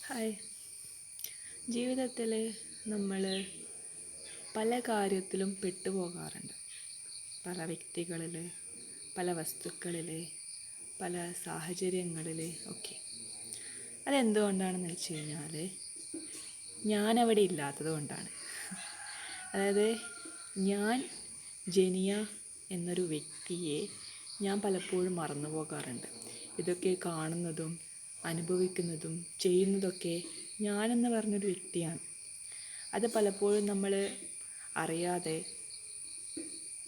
Hi. ജീവിതത്തിൽ നമ്മൾ പല കാര്യത്തിലും പെട്ടുപോകാറുണ്ട്. പല വ്യക്തികളിൽ, പല വസ്തുക്കളിൽ, പല സാഹചര്യങ്ങളിൽ ഒക്കെ. അതെന്തുകൊണ്ടാണെന്ന് വെച്ച് കഴിഞ്ഞാൽ ഞാനവിടെ ഇല്ലാത്തത് കൊണ്ടാണ്. അതായത് ഞാൻ ജെനിയ എന്നൊരു വ്യക്തിയെ ഞാൻ പലപ്പോഴും മറന്നു പോകാറുണ്ട്. ഇതൊക്കെ കാണുന്നതും അനുഭവിക്കുന്നതും ചെയ്യുന്നതൊക്കെ ഞാനെന്ന് പറഞ്ഞൊരു വ്യക്തിയാണ്. അത് പലപ്പോഴും നമ്മൾ അറിയാതെ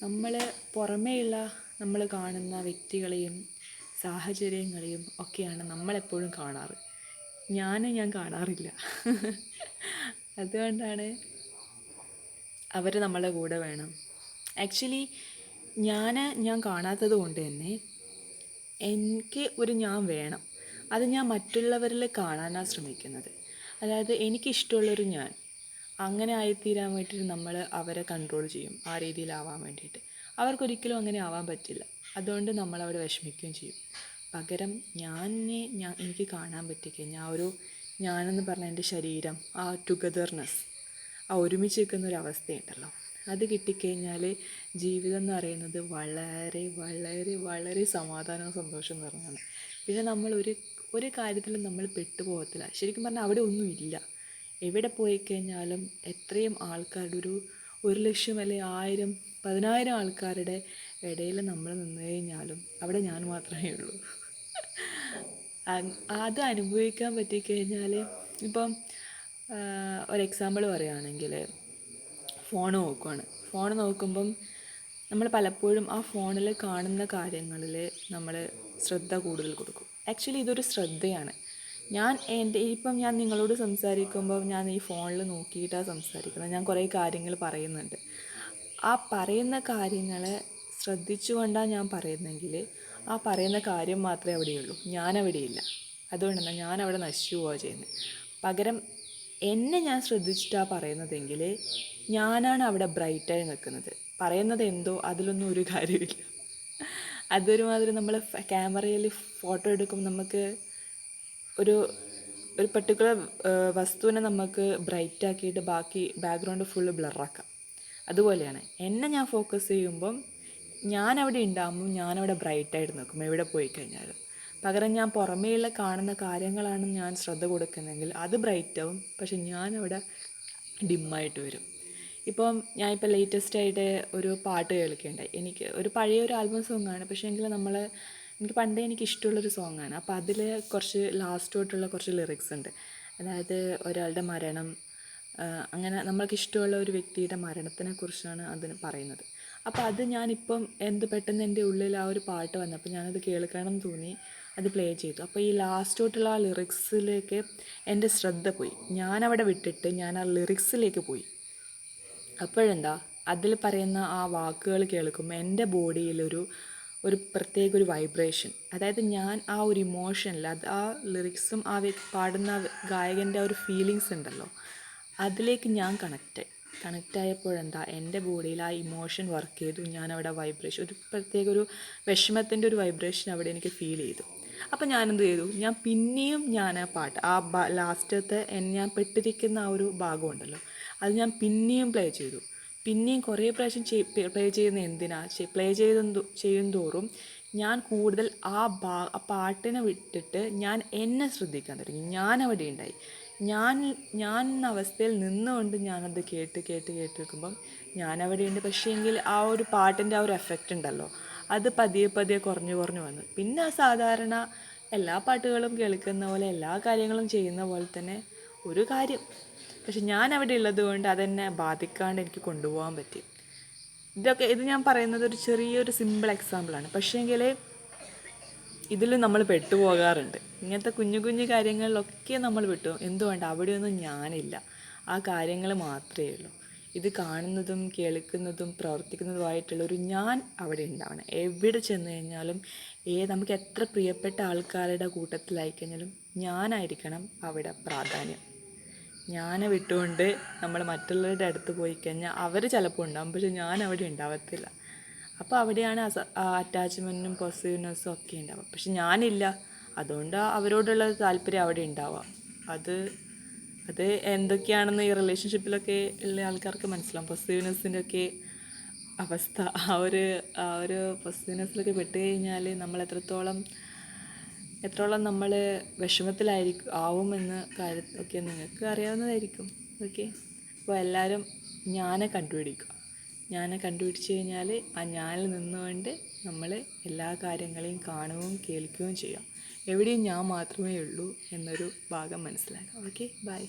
നമ്മൾ പുറമേയുള്ള നമ്മൾ കാണുന്ന വ്യക്തികളെയും സാഹചര്യങ്ങളെയും ഒക്കെയാണ് നമ്മളെപ്പോഴും കാണാറ്. ഞാൻ കാണാറില്ല. അതുകൊണ്ടാണ് അവർ നമ്മളെ കൂടെ വേണം. ആക്ച്വലി ഞാൻ കാണാത്തത് കൊണ്ട് തന്നെ എനിക്ക് ഒരു ഞാൻ വേണം. അത് ഞാൻ മറ്റുള്ളവരിൽ കാണാനാണ് ശ്രമിക്കുന്നത്. അതായത് എനിക്കിഷ്ടമുള്ളൊരു ഞാൻ അങ്ങനെ ആയിത്തീരാൻ വേണ്ടിയിട്ട് നമ്മൾ അവരെ കൺട്രോൾ ചെയ്യും, ആ രീതിയിലാവാൻ വേണ്ടിയിട്ട്. അവർക്കൊരിക്കലും അങ്ങനെ ആവാൻ പറ്റില്ല. അതുകൊണ്ട് നമ്മളവിടെ വിഷമിക്കുകയും ചെയ്യും. പകരം എനിക്ക് കാണാൻ പറ്റിക്കഴിഞ്ഞാൽ ആ ഒരു ഞാനെന്ന് പറഞ്ഞ എൻ്റെ ശരീരം, ആ ടുഗദർനെസ്, ആ ഒരുമിച്ച് നിൽക്കുന്ന ഒരു അവസ്ഥയുണ്ടല്ലോ, അത് കിട്ടിക്കഴിഞ്ഞാൽ ജീവിതം എന്ന് പറയുന്നത് വളരെ വളരെ വളരെ സമാധാനവും സന്തോഷവും നിറഞ്ഞാണ്. പിന്നെ നമ്മൾ ഒരു കാര്യത്തിലും നമ്മൾ പെട്ടുപോകത്തില്ല. ശരിക്കും പറഞ്ഞാൽ അവിടെ ഒന്നുമില്ല. എവിടെ പോയി കഴിഞ്ഞാലും എത്രയും ആൾക്കാരുടെ ഒരു ലക്ഷം അല്ലെങ്കിൽ 1000 10,000 ആൾക്കാരുടെ ഇടയിൽ നമ്മൾ നിന്ന് കഴിഞ്ഞാലും അവിടെ ഞാൻ മാത്രമേ ഉള്ളൂ. അത് അനുഭവിക്കാൻ പറ്റിക്കഴിഞ്ഞാൽ ഇപ്പം ഒരു എക്സാമ്പിൾ പറയുകയാണെങ്കിൽ ഫോൺ നോക്കുമ്പം നമ്മൾ പലപ്പോഴും ആ ഫോണിൽ കാണുന്ന കാര്യങ്ങളിൽ നമ്മൾ ശ്രദ്ധ കൂടുതൽ കൊടുക്കും. ആക്ച്വലി ഇതൊരു ശ്രദ്ധയാണ്. ഞാൻ നിങ്ങളോട് സംസാരിക്കുമ്പോൾ ഞാൻ ഈ ഫോണിൽ നോക്കിയിട്ടാണ് സംസാരിക്കുന്നത്. ഞാൻ കുറേ കാര്യങ്ങൾ പറയുന്നുണ്ട്. ആ പറയുന്ന കാര്യങ്ങളെ ശ്രദ്ധിച്ചുകൊണ്ടാണ് ഞാൻ പറയുന്നതെങ്കിൽ ആ പറയുന്ന കാര്യം മാത്രമേ അവിടെയുള്ളൂ, ഞാനവിടെയില്ല. അതുകൊണ്ടാണ് ഞാനവിടെ നശിച്ചു പോവുക ചെയ്യുന്നത്. പകരം എന്നെ ഞാൻ ശ്രദ്ധിച്ചിട്ടാണ് പറയുന്നതെങ്കിൽ ഞാനാണ് അവിടെ ബ്രൈറ്റായി നിൽക്കുന്നത്. പറയുന്നത് എന്തോ അതിലൊന്നും ഒരു കാര്യമില്ല. അതൊരുമാതിരി നമ്മൾ ക്യാമറയിൽ ഫോട്ടോ എടുക്കുമ്പോൾ നമുക്ക് ഒരു പർട്ടിക്കുലർ വസ്തുവിനെ നമുക്ക് ബ്രൈറ്റാക്കിയിട്ട് ബാക്കി ബാക്ക്ഗ്രൗണ്ട് ഫുള്ള് ബ്ലറാക്കാം. അതുപോലെയാണ് എന്നെ ഞാൻ ഫോക്കസ് ചെയ്യുമ്പം ഞാനവിടെ ഉണ്ടാകുമ്പം ഞാനവിടെ ബ്രൈറ്റായിട്ട് നിൽക്കും എവിടെ പോയി കഴിഞ്ഞാലും. പകരം ഞാൻ പുറമേയുള്ള കാണുന്ന കാര്യങ്ങളാണ് ഞാൻ ശ്രദ്ധ കൊടുക്കുന്നതെങ്കിൽ അത് ബ്രൈറ്റാവും, പക്ഷെ ഞാനവിടെ ഡിമ്മായിട്ട് വരും. ഇപ്പം ഞാനിപ്പോൾ ലേറ്റസ്റ്റായിട്ട് ഒരു പാട്ട് കേൾക്കുകയുണ്ടായി. എനിക്ക് ഒരു പഴയ ഒരു ആൽബം സോങ്ങാണ്, പക്ഷേ എങ്കിൽ എനിക്ക് പണ്ടേ ഇഷ്ടമുള്ളൊരു സോങ്ങാണ്. അപ്പോൾ അതിൽ കുറച്ച് ലാസ്റ്റ് തൊട്ടുള്ള കുറച്ച് ലിറിക്സ് ഉണ്ട്. അതായത് ഒരാളുടെ മരണം, അങ്ങനെ നമ്മൾക്ക് ഇഷ്ടമുള്ള ഒരു വ്യക്തിയുടെ മരണത്തിനെ കുറിച്ചാണ് അതിന് പറയുന്നത്. അപ്പോൾ അത് ഞാനിപ്പം പെട്ടെന്ന് എൻ്റെ ഉള്ളിൽ ആ ഒരു പാട്ട് വന്നപ്പോൾ ഞാനത് കേൾക്കണം തോന്നി, അത് പ്ലേ ചെയ്തു. അപ്പോൾ ഈ ലാസ്റ്റ് തൊട്ടുള്ള ആ ലിറിക്സിലേക്ക് എൻ്റെ ശ്രദ്ധ പോയി. ഞാനവിടെ വിട്ടിട്ട് ഞാൻ ആ ലിറിക്സിലേക്ക് പോയി. അപ്പോഴെന്താ, അതിൽ പറയുന്ന ആ വാക്കുകൾ കേൾക്കുമ്പോൾ എൻ്റെ ബോഡിയിലൊരു പ്രത്യേക ഒരു വൈബ്രേഷൻ, അതായത് ഞാൻ ആ ഒരു ഇമോഷനിൽ ആ ലിറിക്സും പാടുന്ന ഗായകൻ്റെ ആ ഒരു ഫീലിങ്സ് ഉണ്ടല്ലോ, അതിലേക്ക് ഞാൻ കണക്റ്റായപ്പോഴെന്താ എൻ്റെ ബോഡിയിൽ ആ ഇമോഷൻ വർക്ക് ചെയ്തു. ഞാനവിടെ വൈബ്രേഷൻ, ഒരു പ്രത്യേക ഒരു വിഷമത്തിൻ്റെ ഒരു വൈബ്രേഷൻ അവിടെ എനിക്ക് ഫീൽ ചെയ്തു. അപ്പം ഞാനെന്ത് ചെയ്തു, ഞാൻ പിന്നെയും ആ പാട്ട് ലാസ്റ്റത്തെ ഞാൻ പെട്ടിരിക്കുന്ന ആ ഒരു ഭാഗമുണ്ടല്ലോ, അത് ഞാൻ പിന്നെയും പ്ലേ ചെയ്തു. പിന്നെയും കുറേ പ്രാവശ്യം പ്ലേ ചെയ്യുന്ന എന്തിനാ, പ്ലേ ചെയ്യും തോറും ഞാൻ കൂടുതൽ ആ പാട്ടിനെ വിട്ടിട്ട് ഞാൻ എന്നെ ശ്രദ്ധിക്കാൻ തുടങ്ങി. ഞാനവിടെ ഉണ്ടായി. ഞാൻ എന്ന അവസ്ഥയിൽ നിന്നുകൊണ്ട് ഞാനത് കേട്ട് വെക്കുമ്പം ഞാനവിടെയുണ്ട്. പക്ഷേ എങ്കിൽ ആ ഒരു പാട്ടിൻ്റെ ആ ഒരു എഫക്റ്റ് ഉണ്ടല്ലോ, അത് പതിയെ കുറഞ്ഞു വന്നു. പിന്നെ സാധാരണ എല്ലാ പാട്ടുകളും കേൾക്കുന്ന പോലെ എല്ലാ കാര്യങ്ങളും ചെയ്യുന്ന പോലെ തന്നെ ഒരു കാര്യം, പക്ഷെ ഞാനവിടെ ഉള്ളത് കൊണ്ട് അതെന്നെ ബാധിക്കാണ്ട് എനിക്ക് കൊണ്ടുപോകാൻ പറ്റി. ഇത് ഞാൻ പറയുന്നത് ഒരു ചെറിയൊരു സിമ്പിൾ എക്സാമ്പിളാണ്. പക്ഷേങ്കിൽ ഇതിൽ നമ്മൾ പെട്ടുപോകാറുണ്ട്. ഇങ്ങനത്തെ കുഞ്ഞു കുഞ്ഞു കാര്യങ്ങളിലൊക്കെ നമ്മൾ എന്തുകൊണ്ട് അവിടെയൊന്നും ഞാനില്ല, ആ കാര്യങ്ങൾ മാത്രമേ ഉള്ളൂ. ഇത് കാണുന്നതും കേൾക്കുന്നതും പ്രവർത്തിക്കുന്നതുമായിട്ടുള്ളൊരു ഞാൻ അവിടെ ഉണ്ടാവണം. എവിടെ ചെന്ന് കഴിഞ്ഞാലും നമുക്ക് എത്ര പ്രിയപ്പെട്ട ആൾക്കാരുടെ കൂട്ടത്തിലായി കഴിഞ്ഞാലും ഞാനായിരിക്കണം അവിടെ പ്രാധാന്യം. ഞാനെ വിട്ടുകൊണ്ട് നമ്മൾ മറ്റുള്ളവരുടെ അടുത്ത് പോയി കഴിഞ്ഞാൽ അവർ ചിലപ്പോൾ ഉണ്ടാകും, പക്ഷെ ഞാൻ അവിടെ ഉണ്ടാവത്തില്ല. അപ്പോൾ അവിടെയാണ് അറ്റാച്ച്മെൻറ്റും പൊസസീവ്നെസ്സും ഒക്കെ ഉണ്ടാവുക. പക്ഷെ ഞാനില്ല, അതുകൊണ്ട് അവരോടുള്ള താല്പര്യം അവിടെ ഉണ്ടാവുക. അത് അത് എന്തൊക്കെയാണെന്ന് ഈ റിലേഷൻഷിപ്പിലൊക്കെ ഉള്ള ആൾക്കാർക്ക് മനസ്സിലാവും. പൊസീവ്നെസ്സിൻ്റെ ഒക്കെ അവസ്ഥ, ആ ഒരു പൊസീവ്നെസ്സിലൊക്കെ പെട്ട് കഴിഞ്ഞാൽ നമ്മൾ എത്രത്തോളം നമ്മൾ ആവുമെന്ന കാര്യമൊക്കെ നിങ്ങൾക്ക് അറിയാവുന്നതായിരിക്കും. ഓക്കെ, അപ്പോൾ എല്ലാവരും ഞാനെ കണ്ടുപിടിക്കുക. ഞാനെ കണ്ടുപിടിച്ച് കഴിഞ്ഞാൽ ആ ഞാനിൽ നിന്നുകൊണ്ട് നമ്മൾ എല്ലാ കാര്യങ്ങളെയും കാണുകയും കേൾക്കുകയും ചെയ്യാം. എവിടെയും ഞാൻ മാത്രമേ ഉള്ളൂ എന്നൊരു ഭാഗം മനസ്സിലാക്കാം. Okay, by.